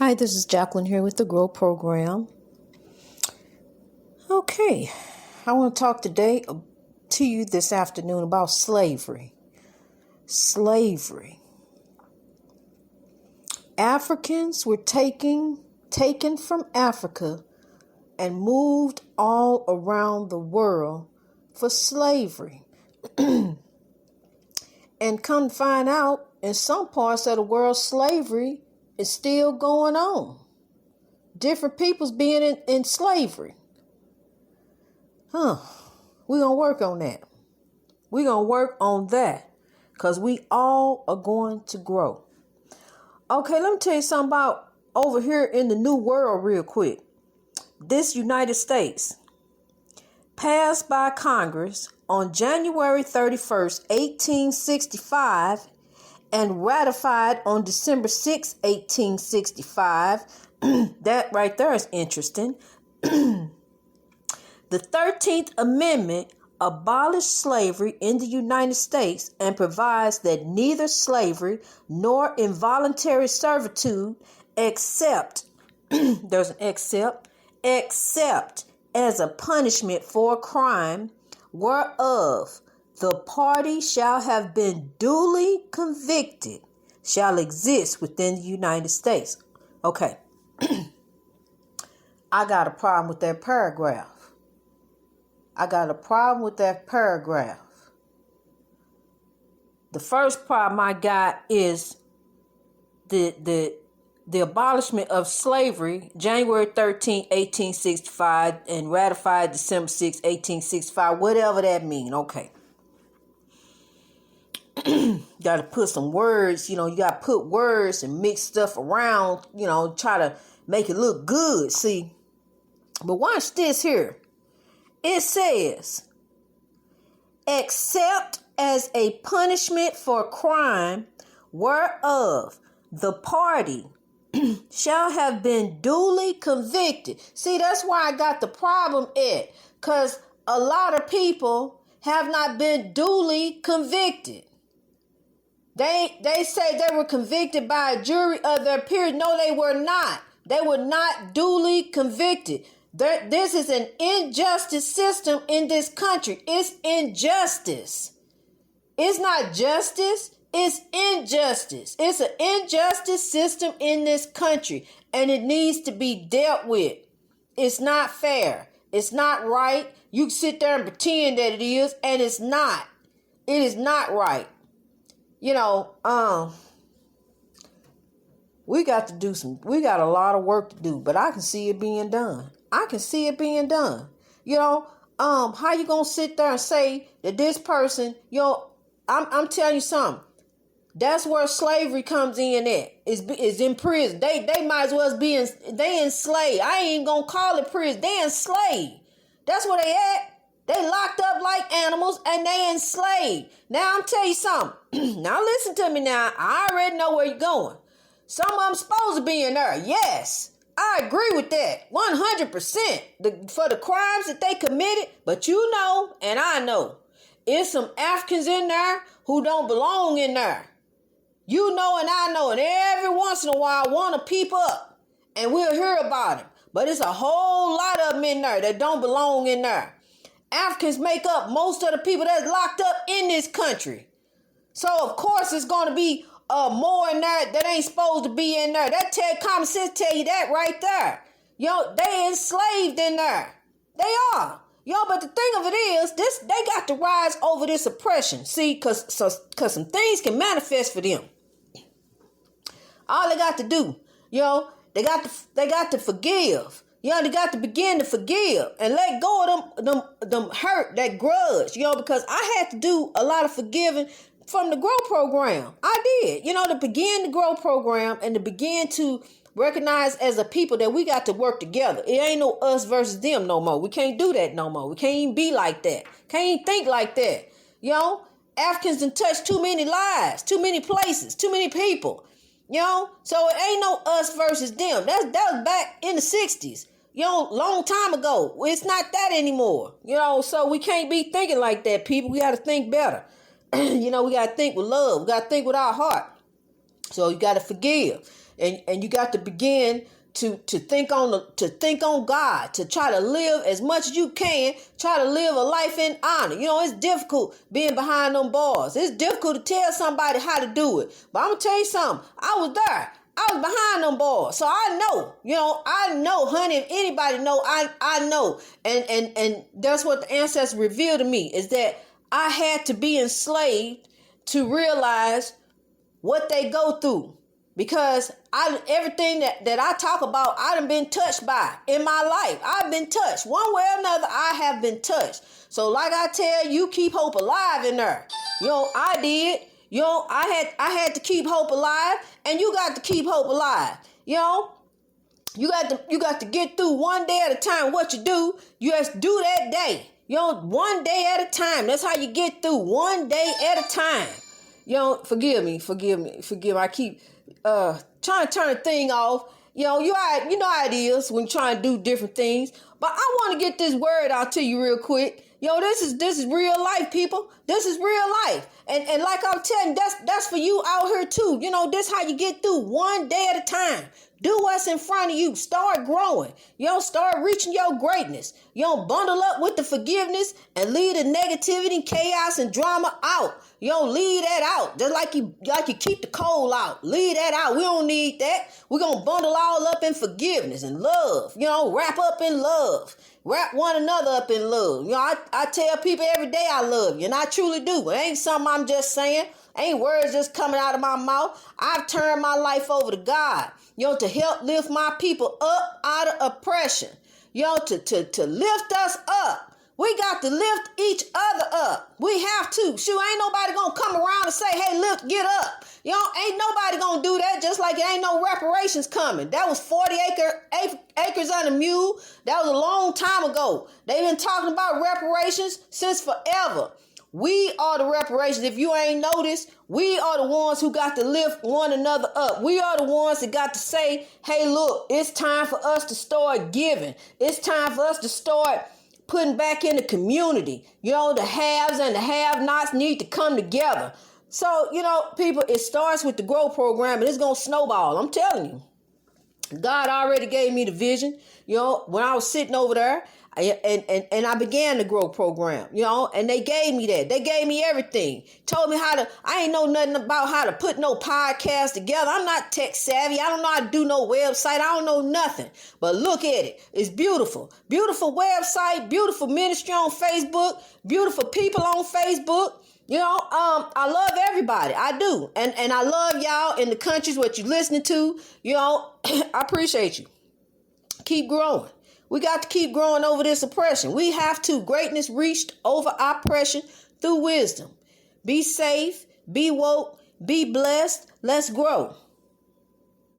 Hi, this is Jacqueline here with the GROW program. Okay, I want to talk today to you this afternoon about slavery. Slavery. Africans were taken from Africa and moved all around the world for slavery. And come find out, in some parts of the world, slavery is still going on. Different peoples being in slavery. We're going to work on that. We're going to work on that because we all are going to grow. Okay, let me tell you something about over here in the New World real quick. This United States passed by Congress on January 31st, 1865 and ratified on December 6, 1865. That right there is interesting. The 13th Amendment abolished slavery in the United States and provides that neither slavery nor involuntary servitude except as a punishment for a crime whereof the party shall have been duly convicted shall exist within the United States. Okay. I got a problem with that paragraph. The first problem I got is the abolishment of slavery, January 13, 1865, and ratified December 6, 1865, whatever that means. Okay. Got to put some words, you got to put words and mix stuff around, try to make it look good, see. But watch this here. It says, except as a punishment for crime whereof the party shall have been duly convicted. See, that's why I got the problem at, because a lot of people have not been duly convicted. They say they were convicted by a jury of their peers. No, they were not. They were not duly convicted. This is an injustice system in this country. It's injustice. It's not justice. It's injustice. It's an injustice system in this country, and it needs to be dealt with. It's not fair. It's not right. You can sit there and pretend that it is, and it's not. It is not right. We got a lot of work to do, but I can see it being done. How you gonna sit there and say that this person, I'm telling you something. That's where slavery comes in at. Is in prison. They might as well be they enslaved. I ain't even gonna call it prison. They enslaved. That's where they at. They locked up like animals and they enslaved. Now I'm telling you something. Now listen to me now. I already know where you're going. Some of them supposed to be in there. Yes, I agree with that. 100%. For the crimes that they committed. But and I know, it's some Africans in there who don't belong in there. And I know, and every once in a while want to peep up. And we'll hear about them. But it's a whole lot of them in there that don't belong in there. Africans make up most of the people that's locked up in this country. So, of course, it's going to be more in there that ain't supposed to be in there. Common sense tell you that right there. They enslaved in there. They are. But the thing of it is, they got to rise over this oppression. See, because some things can manifest for them. All they got to do, they got to forgive. They got to begin to forgive and let go of them hurt, that grudge, because I had to do a lot of forgiving from the GROW program. I did, to begin the GROW program and to begin to recognize as a people that we got to work together. It ain't no us versus them no more. We can't do that no more. We can't even be like that. Can't even think like that. Africans done touched too many lives, too many places, too many people. So it ain't no us versus them. That was back in the 60s. Long time ago. It's not that anymore. So we can't be thinking like that, people. We got to think better. We got to think with love. We got to think with our heart. So you got to forgive. and you got to begin to think on God, to try to live as much as you can, try to live a life in honor. You know, it's difficult being behind them bars. It's difficult to tell somebody how to do it. But I'm gonna tell you something. I was there. I was behind them bars. So I know, I know, honey, if anybody know, I know. And that's what the ancestors revealed to me, is that I had to be enslaved to realize what they go through. Because everything that I talk about, I done been touched by in my life. I've been touched. One way or another, I have been touched. So like I tell you, keep hope alive in there. I did. I had to keep hope alive, and you got to keep hope alive. You got to get through one day at a time. What you do, you just do that day. One day at a time. That's how you get through, one day at a time. Forgive me. I keep trying to turn the thing off. You know how it is when trying to do different things. But I want to get this word out to you real quick. This is real life, people. This is real life. And like I'm telling you, that's for you out here too. This how you get through, one day at a time. Do what's in front of you. Start growing. Start reaching your greatness. Bundle up with the forgiveness and leave the negativity, chaos, and drama out. Leave that out. Just like you keep the coal out. Leave that out. We don't need that. We're going to bundle all up in forgiveness and love. Wrap up in love. Wrap one another up in love. I tell people every day I love you, and I truly do. It ain't something I'm just saying. Ain't words just coming out of my mouth. I've turned my life over to God, to help lift my people up out of oppression, to lift us up. We got to lift each other up. We have to. Shoot, ain't nobody going to come around and say, hey, lift, get up. Ain't nobody going to do that, just like it ain't no reparations coming. That was 40 acres on a mule. That was a long time ago. They've been talking about reparations since forever. We are the reparations. If you ain't noticed, we are the ones who got to lift one another up. We are the ones that got to say, hey, look, it's time for us to start giving. It's time for us to start putting back in the community. The haves and the have-nots need to come together. So, people, it starts with the GROW program, and it's going to snowball. I'm telling you. God already gave me the vision, when I was sitting over there. And I began the GROW program, and they gave me that. They gave me everything. Told me I ain't know nothing about how to put no podcast together. I'm not tech savvy. I don't know how to do no website. I don't know nothing. But look at it. It's beautiful. Beautiful website, beautiful ministry on Facebook, beautiful people on Facebook. I love everybody. I do. And I love y'all in the countries what you listening to. I appreciate you. Keep growing. We got to keep growing over this oppression. We have to. Greatness reached over oppression through wisdom. Be safe, be woke, be blessed. Let's grow.